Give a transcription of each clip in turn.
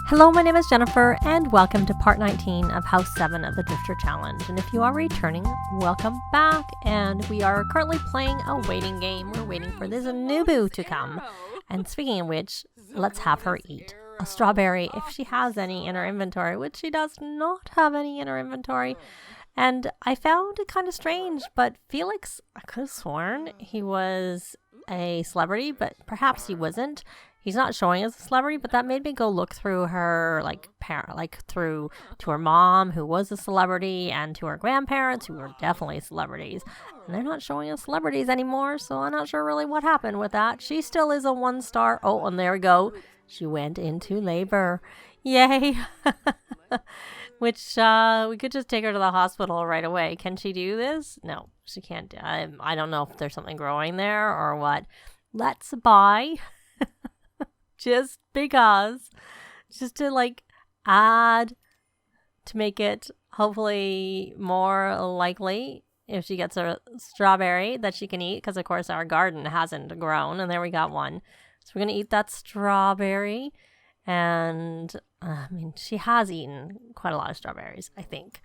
Hello, my name is Jennifer, and welcome to part 19 of House 7 of the Drifter Challenge. And if you are returning, welcome back. And we are currently playing a waiting game. We're waiting for this Nooboo to come. And speaking of which, let's have her eat a strawberry if she has any in her inventory, which she does not have any in her inventory. And I found it kind of strange, but Felix, I could have sworn he was a celebrity, but perhaps he wasn't. He's not showing as a celebrity, but that made me go look through her, through to her mom, who was a celebrity, and to her grandparents, who were definitely celebrities. And they're not showing as celebrities anymore, so I'm not sure really what happened with that. She still is a 1-star. Oh, and there we go. She went into labor. Yay. Which, we could just take her to the hospital right away. Can she do this? No, she can't. I don't know if there's something growing there or what. Let's buy... just because, just to add, to make it hopefully more likely if she gets a strawberry that she can eat, because of course our garden hasn't grown, and there we got one. So we're going to eat that strawberry, and she has eaten quite a lot of strawberries, I think,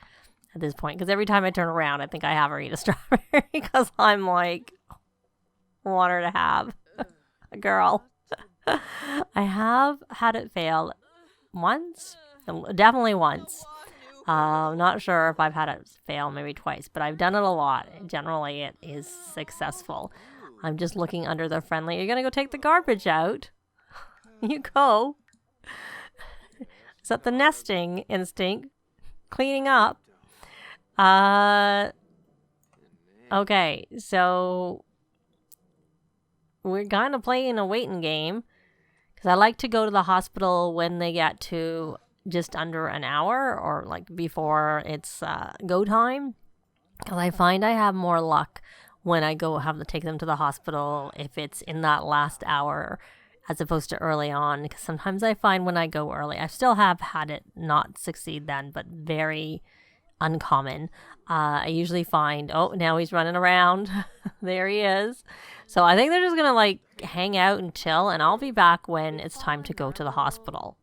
at this point, because every time I turn around, I think I have her eat a strawberry, because I'm like, want her to have a girl. I have had it fail once, definitely once. I'm not sure if I've had it fail maybe twice, but I've done it a lot. Generally, it is successful. I'm just looking under the friendly. You're going to go take the garbage out? You go. Is that the nesting instinct? Cleaning up? Okay, so we're kind of playing a waiting game. Because I like to go to the hospital when they get to just under an hour or before it's go time. Because I find I have more luck when I have to take them to the hospital if it's in that last hour as opposed to early on. Because sometimes I find when I go early, I still have had it not succeed then, but very uncommon. I usually find, oh, now he's running around. There he is. So I think they're just going to hang out and chill, and I'll be back when it's time to go to the hospital.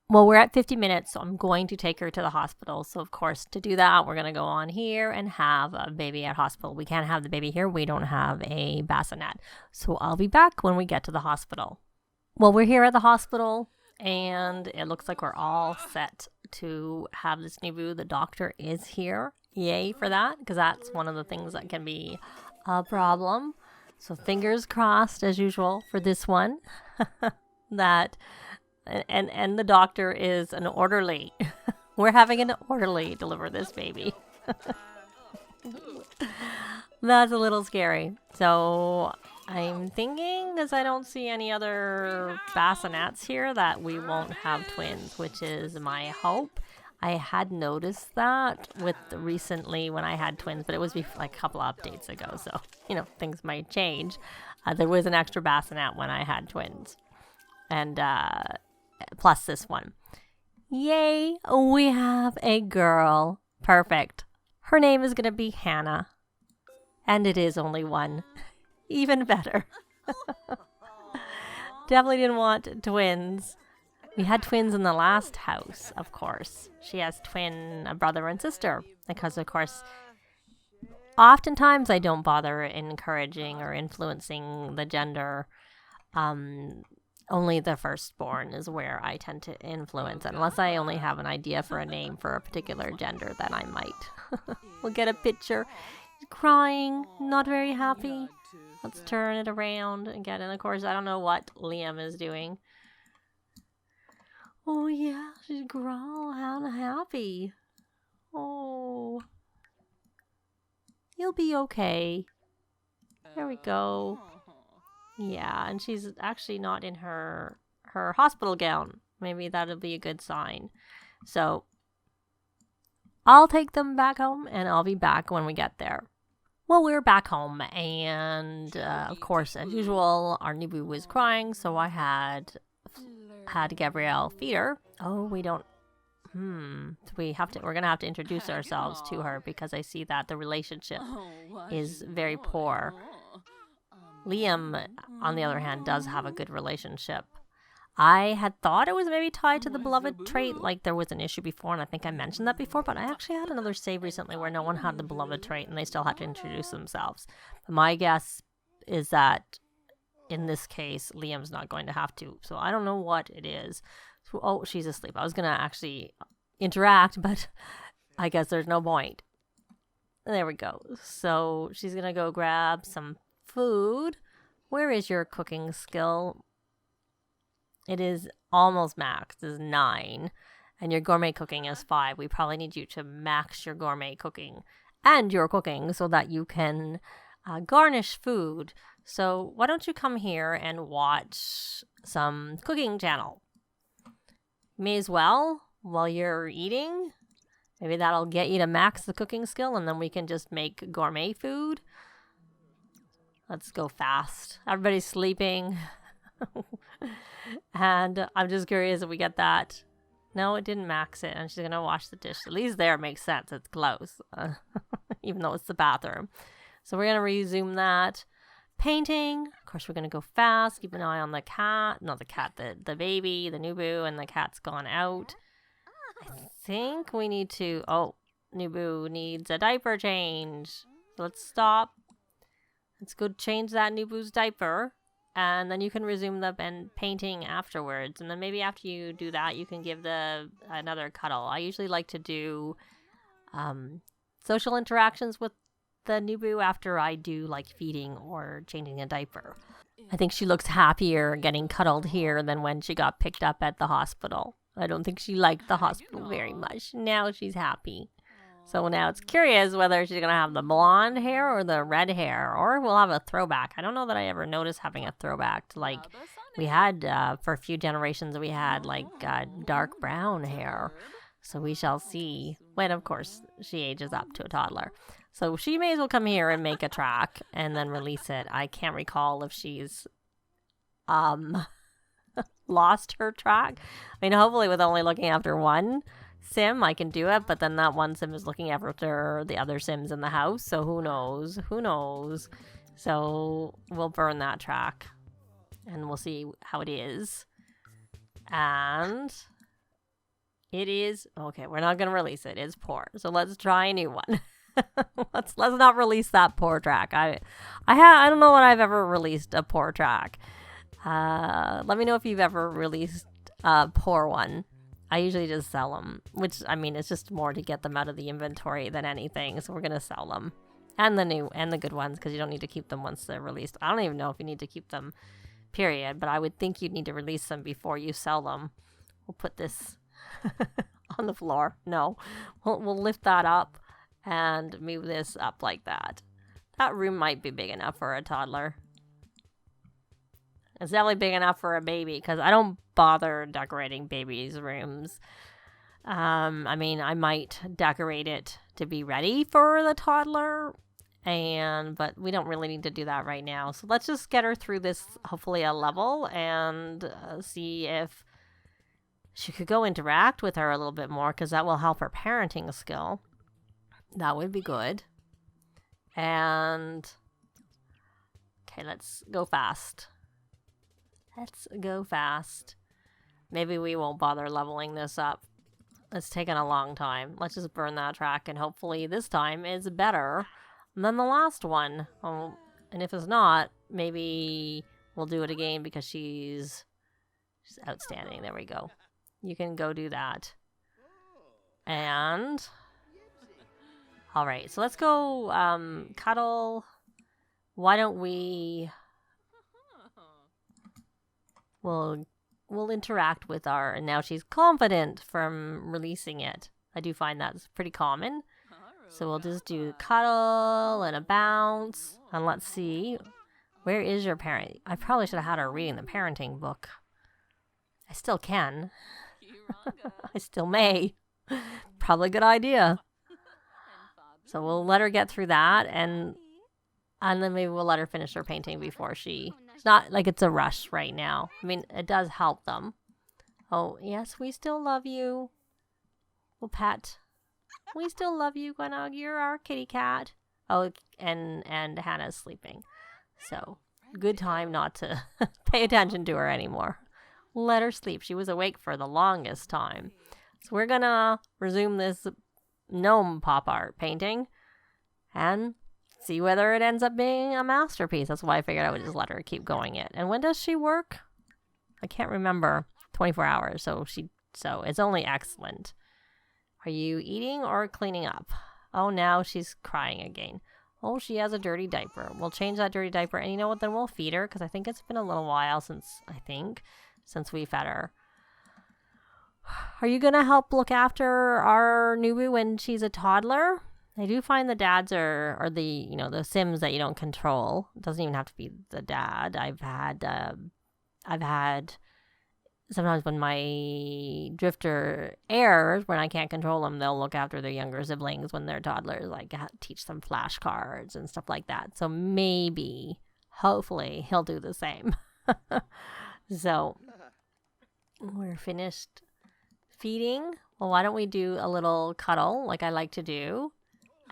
Well, we're at 50 minutes, so I'm going to take her to the hospital. So of course, to do that, we're going to go on here and have a baby at hospital. We can't have the baby here. We don't have a bassinet. So I'll be back when we get to the hospital. Well, we're here at the hospital, and it looks like we're all set to have this Nooboo. The doctor is here. Yay for that, because that's one of the things that can be a problem. So fingers crossed, as usual, for this one. that and the doctor is an orderly. We're having an orderly deliver this baby. That's a little scary. So I'm thinking, because I don't see any other bassinets here, that we won't have twins, which is my hope. I had noticed that with recently when I had twins, but it was a couple of updates ago, so things might change. There was an extra bassinet when I had twins, and plus this one. Yay, we have a girl. Perfect. Her name is gonna be Hannah, and it is only one. Even better. Definitely didn't want twins. We had twins in the last house, of course. She has a brother and sister. Because, of course, oftentimes I don't bother encouraging or influencing the gender. Only the firstborn is where I tend to influence. Unless I only have an idea for a name for a particular gender, then I might. We'll get a picture. He's crying, not very happy. Let's turn it around again. And, of course, I don't know what Liam is doing. Oh, yeah, she's happy. Oh. You'll be okay. There we go. Yeah, and she's actually not in her hospital gown. Maybe that'll be a good sign. So, I'll take them back home, and I'll be back when we get there. Well, we're back home, and, of course, as usual, our Nooboo was crying, so I had Gabrielle feed her. Oh, we don't. We're gonna have to introduce ourselves to her, because I see that the relationship is very poor. Liam, on the other hand, does have a good relationship I had thought it was maybe tied to the beloved trait, like there was an issue before, and I think I mentioned that before, but I actually had another save recently where no one had the beloved trait and they still had to introduce themselves. But my guess is that in this case, Liam's not going to have to, so I don't know what it is. So, oh, she's asleep. I was going to actually interact, but I guess there's no point. There we go. So she's going to go grab some food. Where is your cooking skill? It is almost max. It is 9. And your gourmet cooking is 5. We probably need you to max your gourmet cooking and your cooking so that you can garnish food. So why don't you come here and watch some cooking channel? May as well while you're eating. Maybe that'll get you to max the cooking skill and then we can just make gourmet food. Let's go fast. Everybody's sleeping. And I'm just curious if we get that. No, it didn't max it. And she's going to wash the dish. At least there it makes sense. It's close. Even though it's the bathroom. So we're going to resume that. Painting. Of course, we're going to go fast. Keep an eye on the cat. Not the cat, the baby, the Nooboo, and the cat's gone out. I think we need to... Oh, Nooboo needs a diaper change. So let's stop. Let's go change that Nooboo's diaper. And then you can resume the painting afterwards. And then maybe after you do that, you can give another cuddle. I usually like to do social interactions with the Nooboo after I do like feeding or changing a diaper. I think she looks happier getting cuddled here than when she got picked up at the hospital. I don't think she liked the hospital very much. Now she's happy. So now it's curious whether she's going to have the blonde hair or the red hair, or we'll have a throwback. I don't know that I ever noticed having a throwback to, like, we had, for a few generations, we had, like, dark brown hair. So we shall see when, of course, she ages up to a toddler. So she may as well come here and make a track and then release it. I can't recall if she's lost her track. I mean, hopefully with only looking after one sim I can do it, but then that one sim is looking after the other sims in the house, so who knows. So we'll burn that track and we'll see how it is. And it is okay. We're not gonna release it. It's poor, so let's try a new one. let's not release that poor track. I don't know that I've ever released a poor track. Let me know if you've ever released a poor one. I usually just sell them, which, I mean, it's just more to get them out of the inventory than anything. So we're going to sell them. And the new and the good ones, because you don't need to keep them once they're released. I don't even know if you need to keep them, period. But I would think you'd need to release them before you sell them. We'll put this on the floor. No, we'll lift that up and move this up like that. That room might be big enough for a toddler. It's definitely big enough for a baby because I don't bother decorating babies' rooms. I mean, I might decorate it to be ready for the toddler, but we don't really need to do that right now. So let's just get her through this, hopefully a level, and see if she could go interact with her a little bit more because that will help her parenting skill. That would be good. And okay, let's go fast. Let's go fast. Maybe we won't bother leveling this up. It's taken a long time. Let's just burn that track, and hopefully this time is better than the last one. Oh, and if it's not, maybe we'll do it again because she's outstanding. There we go. You can go do that. And all right, so let's go cuddle. Why don't we... We'll interact with our, and now she's confident from releasing it. I do find that's pretty common. So we'll just do cuddle and a bounce. And let's see. Where is your parent? I probably should have had her reading the parenting book. I still can. I still may. Probably a good idea. So we'll let her get through that, and then maybe we'll let her finish her painting before she... It's not like it's a rush right now. I mean, it does help them. Oh, yes, we still love you. Well, Pat, we still love you, Gwenog. You're our kitty cat. Oh, and Hannah's sleeping. So, good time not to pay attention to her anymore. Let her sleep. She was awake for the longest time. So we're gonna resume this gnome pop art painting and see whether it ends up being a masterpiece. That's why I figured I would just let her keep going it. And when does she work? I can't remember. 24 hours. So it's only excellent. Are you eating or cleaning up? Oh, now she's crying again. Oh, she has a dirty diaper. We'll change that dirty diaper. And you know what? Then we'll feed her because I think it's been a little while since we fed her. Are you going to help look after our Nooboo when she's a toddler? I do find the dads are the, the Sims that you don't control. It doesn't even have to be the dad. I've had sometimes when my drifter Heirs, when I can't control them, they'll look after their younger siblings when they're toddlers, like teach them flashcards and stuff like that. So maybe, hopefully, he'll do the same. So, we're finished feeding. Well, why don't we do a little cuddle like I like to do,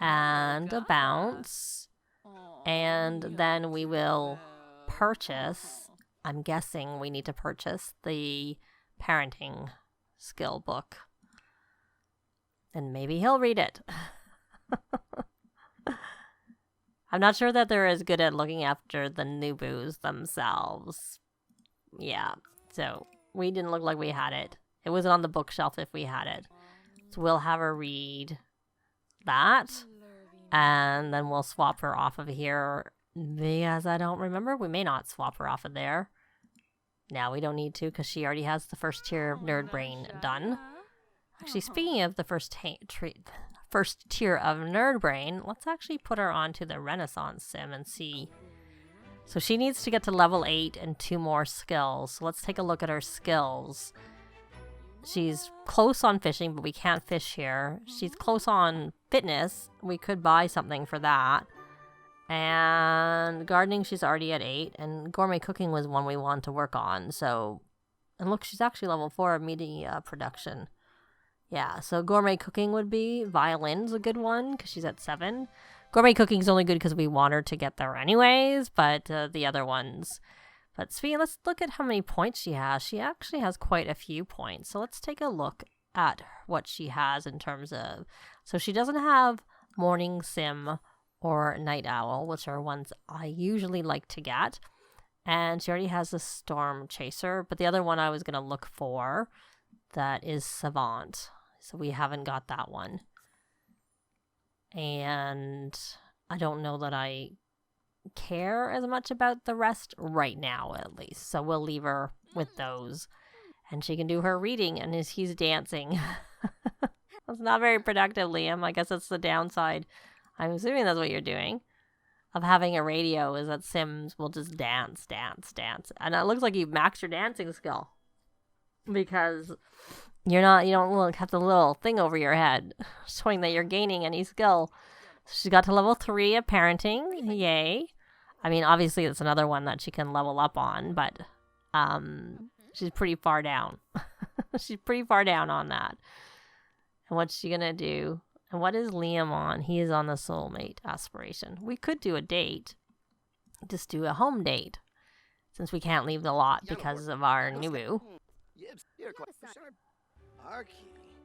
and a bounce, and then we will purchase. I'm guessing we need to purchase the parenting skill book. And maybe he'll read it. I'm not sure that they're as good at looking after the Nooboos themselves. Yeah, so we didn't look like we had it. It wasn't on the bookshelf if we had it. So we'll have her read that. And then we'll swap her off of here. Because I don't remember. We may not swap her off of there. Now we don't need to because she already has the first tier of Nerd Brain done. Actually, speaking of the first tier of Nerd Brain, let's actually put her onto the Renaissance Sim and see. So she needs to get to level 8 and 2 more skills. So let's take a look at her skills. She's close on fishing, but we can't fish here. She's close on fitness. We could buy something for that. And gardening, she's already at 8. And gourmet cooking was one we want to work on. So, and look, she's actually level 4 of media production. Yeah, so gourmet cooking would be. Violin's a good one because she's at 7. Gourmet cooking is only good because we want her to get there anyways, but the other ones. But speaking, let's look at how many points she has. She actually has quite a few points. So let's take a look at what she has in terms of. So she doesn't have morning sim or night owl, which are ones I usually like to get. And she already has a storm chaser, but the other one I was going to look for, that is savant. So we haven't got that one. And I don't know that I care as much about the rest right now, at least. So we'll leave her with those. And she can do her reading, and he's dancing. That's not very productive, Liam. I guess that's the downside. I'm assuming that's what you're doing. Of having a radio is that Sims will just dance. And it looks like you've maxed your dancing skill. Because you don't have the little thing over your head showing that you're gaining any skill. She's got to level 3 of parenting. Yay. I mean, obviously it's another one that she can level up on, but she's pretty far down. She's pretty far down on that. And what's she going to do? And what is Liam on? He is on the Soulmate Aspiration. We could do a date. Just do a home date. Since we can't leave the lot because of our Nooboo.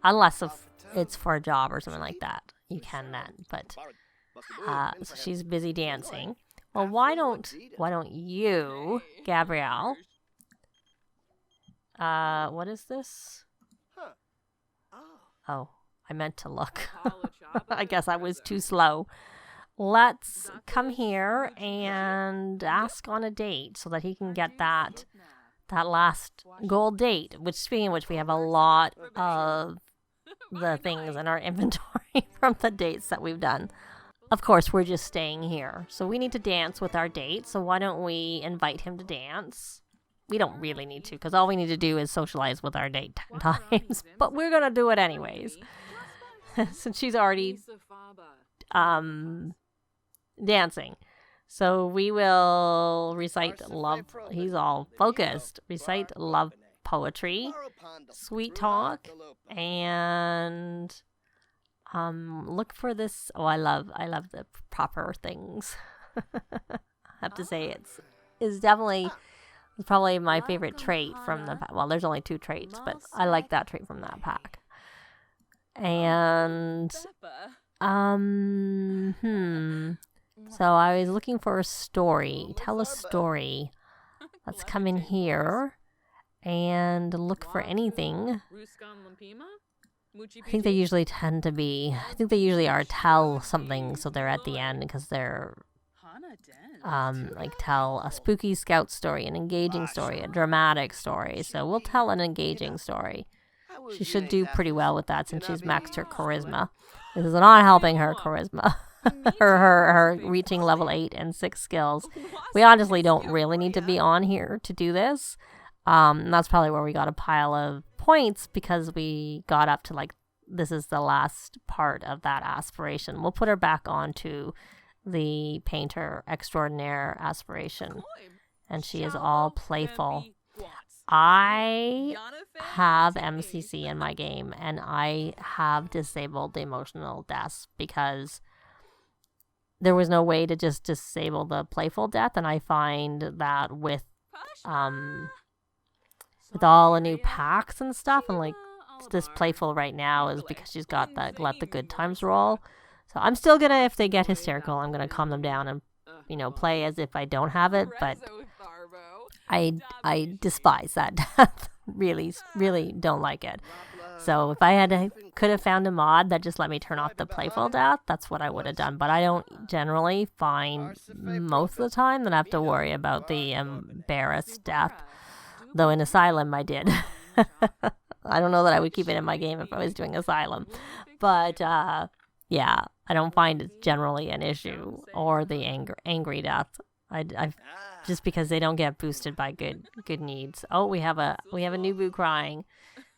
Unless if it's for a job or something like that. You can then. But so she's busy dancing. Well, why don't you, Gabrielle? What is this? Oh, I meant to look. I guess I was too slow. Let's come here and ask on a date so that he can get that last gold date. Which, speaking of which, we have a lot of the things in our inventory from the dates that we've done. Of course, we're just staying here. So we need to dance with our date. So why don't we invite him to dance? We don't really need to, because all we need to do is socialize with our date 10 times. But we're going to do it anyways. Since she's already dancing. So we will recite love. He's all focused. Recite love poetry, sweet talk, and look for this. Oh, I love the proper things. I have to say it's definitely It's probably my favorite trait from the pack. Well, there's only 2 traits, but I like that trait from that pack. And so I was looking for a story. Tell a story. Let's come in here and look for anything. I think they usually tend to be, I think they usually are tell something, so they're at the end because they're like tell a spooky scout story, an engaging story, a dramatic story. So we'll tell an engaging story. She should do pretty well with that since she's maxed her charisma. This is not helping her charisma. her reaching level 8 and 6 skills. We honestly don't really need to be on here to do this. And that's probably where we got a pile of points because we got up to like, this is the last part of that aspiration. We'll put her back onto the painter extraordinaire aspiration. And she is all playful. I have MCC in my game and I have disabled the emotional deaths because there was no way to just disable the playful death, and I find that with all the new packs and stuff, and like this playful right now is because she's got that let the good times roll. So I'm still gonna, if they get hysterical, I'm gonna calm them down and play as if I don't have it, but I despise that death. really don't like it. So if I could have found a mod that just let me turn off the playful death, that's what I would have done. But I don't generally find most of the time that I have to worry about the embarrassed death. Though in Asylum I did. I don't know that I would keep it in my game if I was doing Asylum. But yeah, I don't find it generally an issue, or the angry death. I just because they don't get boosted by good needs. Oh, we have a Nooboo crying.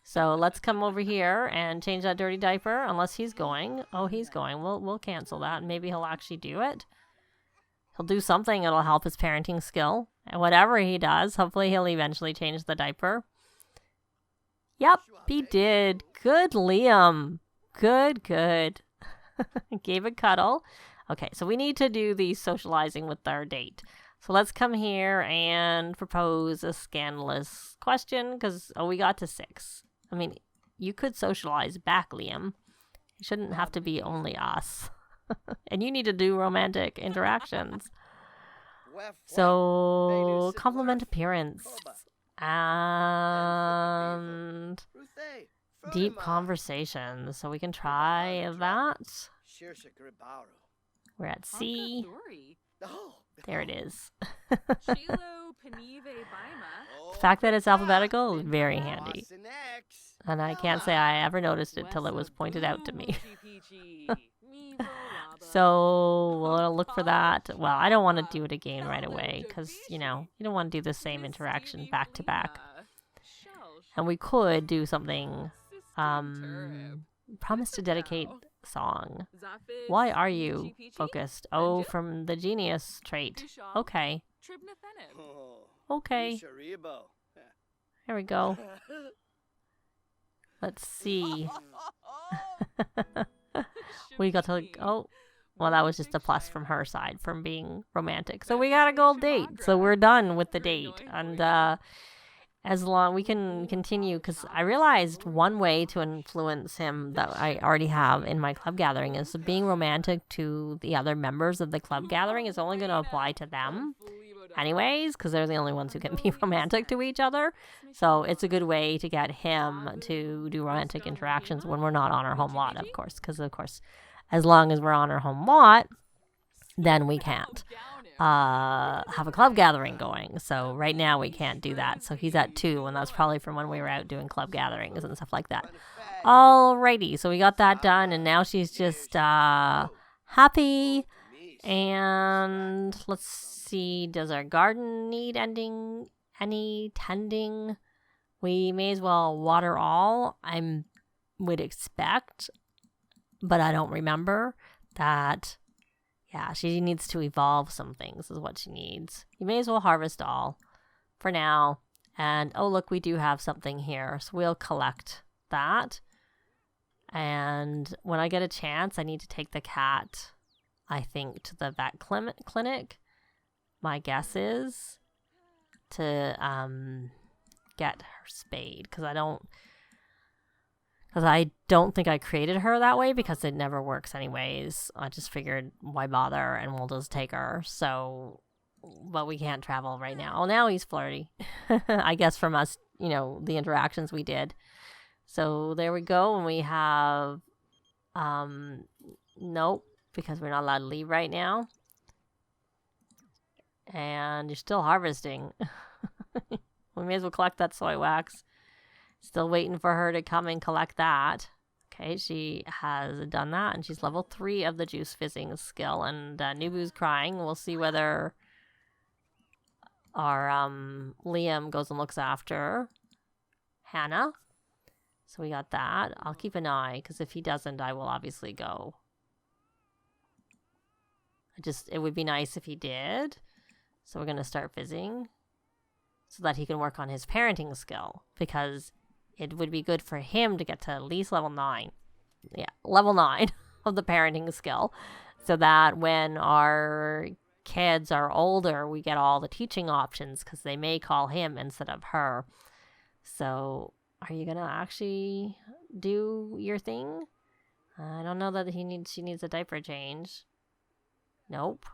So let's come over here and change that dirty diaper, unless he's going. Oh, he's going. We'll cancel that, and maybe he'll actually do it. He'll do something. It'll help his parenting skill. And whatever he does, hopefully he'll eventually change the diaper. Yep, he did. Good, Liam. Good. Gave a cuddle. Okay, so we need to do the socializing with our date. So let's come here and propose a scandalous question, because, we got to 6. I mean, you could socialize back, Liam. It shouldn't have to be only us. And you need to do romantic interactions. So, compliment appearance. And deep conversation. So we can try that. We're at C. There it is. The fact that it's alphabetical is very handy. And I can't say I ever noticed it till it was pointed out to me. So we'll look for that. Well, I don't want to do it again right away because, you don't want to do the same interaction back to back. And we could do something, promise to dedicate song. Why are you focused? Oh, from the genius trait. Okay. Okay. Here we go. Let's see. We got to, well, that was just a plus from her side from being romantic. So we got a gold date. So we're done with the date. And as long we can continue, because I realized one way to influence him that I already have in my club gathering is being romantic to the other members of the club gathering is only going to apply to them anyways, because they're the only ones who can be romantic to each other. So it's a good way to get him to do romantic interactions when we're not on our home lot, of course, because of course as long as we're on our home lot, then we can't have a club gathering going. So right now we can't do that. So he's at 2, and that's probably from when we were out doing club gatherings and stuff like that. Alrighty, so we got that done, and now she's just happy. And let's see, does our garden need any tending? We may as well water all, I would expect, but I don't remember that. Yeah, she needs to evolve some things is what she needs. You may as well harvest all for now. And, oh, look, we do have something here. So we'll collect that. And when I get a chance, I need to take the cat, I think, to the vet clinic. My guess is to get her spayed, because I don't think I created her that way, because it never works anyways. I just figured, why bother, and we'll just take her. So, but we can't travel right now. Oh, now he's flirty. I guess from us, you know, the interactions we did. So there we go, and we have, nope, because we're not allowed to leave right now. And you're still harvesting. We may as well collect that soy wax. Still waiting for her to come and collect that. Okay, she has done that, and she's level 3 of the juice fizzing skill. And Nooboo's crying. We'll see whether our Liam goes and looks after Hannah. So we got that. I'll keep an eye, because if he doesn't, I will obviously go. It would be nice if he did. So we're going to start fizzing so that he can work on his parenting skill, because it would be good for him to get to at least level 9. Yeah, level 9 of the parenting skill, so that when our kids are older, we get all the teaching options, because they may call him instead of her. So are you going to actually do your thing? I don't know that she needs a diaper change. Nope.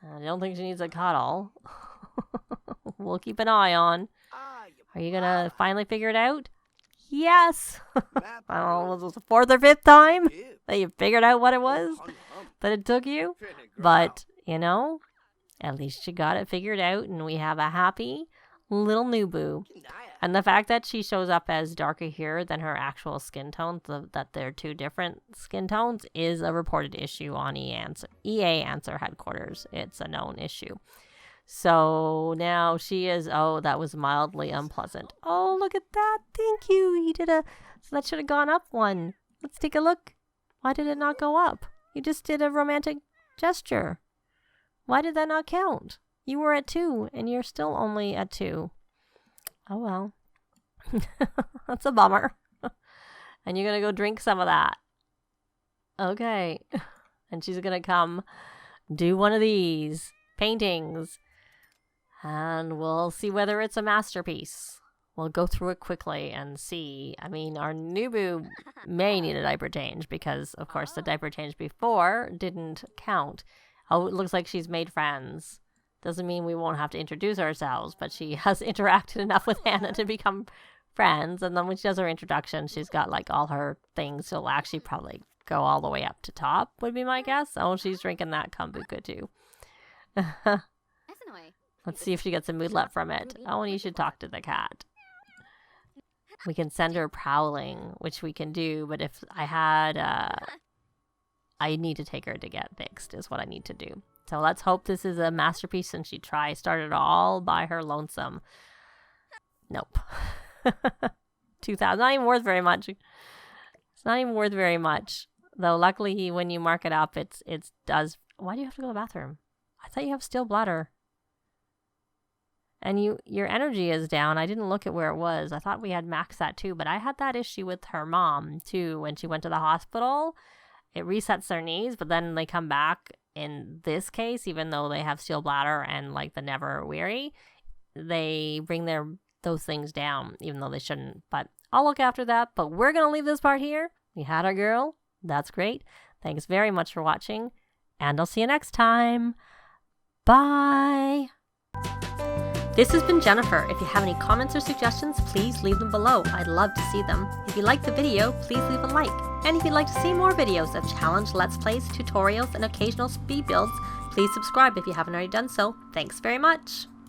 I don't think she needs a cuddle. We'll keep an eye on. Are you going to finally figure it out? Yes! I don't know, was it the 4th or 5th time that you figured out what it was that it took you? But, you know, at least you got it figured out, and we have a happy little Nooboo. And the fact that she shows up as darker here than her actual skin tone, that they're 2 different skin tones, is a reported issue on EA Answer headquarters. It's a known issue. So now she is, oh, that was mildly unpleasant. Oh, look at that. Thank you. He did so that should have gone up 1. Let's take a look. Why did it not go up? You just did a romantic gesture. Why did that not count? You were at 2, and you're still only at 2. Oh, well. That's a bummer. And you're going to go drink some of that. Okay. And she's going to come do one of these paintings. And we'll see whether it's a masterpiece. We'll go through it quickly and see. I mean, our Nooboo may need a diaper change, because, of course, the diaper change before didn't count. Oh, it looks like she's made friends. Doesn't mean we won't have to introduce ourselves, but she has interacted enough with Hannah to become friends. And then when she does her introduction, she's got like all her things. She'll actually probably go all the way up to top, would be my guess. Oh, she's drinking that kombucha too. Let's see if she gets a moodlet from it. Oh, and you should talk to the cat. We can send her prowling, which we can do, but if I had, I need to take her to get fixed is what I need to do. So let's hope this is a masterpiece and she started all by her lonesome. Nope. 2,000, not even worth very much. It's not even worth very much. Though luckily when you mark it up, it does. Why do you have to go to the bathroom? I thought you have steel bladder. And your energy is down. I didn't look at where it was. I thought we had maxed that too, but I had that issue with her mom too when she went to the hospital. It resets their knees, but then they come back. In this case, even though they have steel bladder and like the never weary, they bring those things down, even though they shouldn't. But I'll look after that. But we're going to leave this part here. We had our girl. That's great. Thanks very much for watching. And I'll see you next time. Bye. This has been Jennifer. If you have any comments or suggestions, please leave them below. I'd love to see them. If you liked the video, please leave a like. And if you'd like to see more videos of challenge, let's plays, tutorials, and occasional speed builds, please subscribe if you haven't already done so. Thanks very much.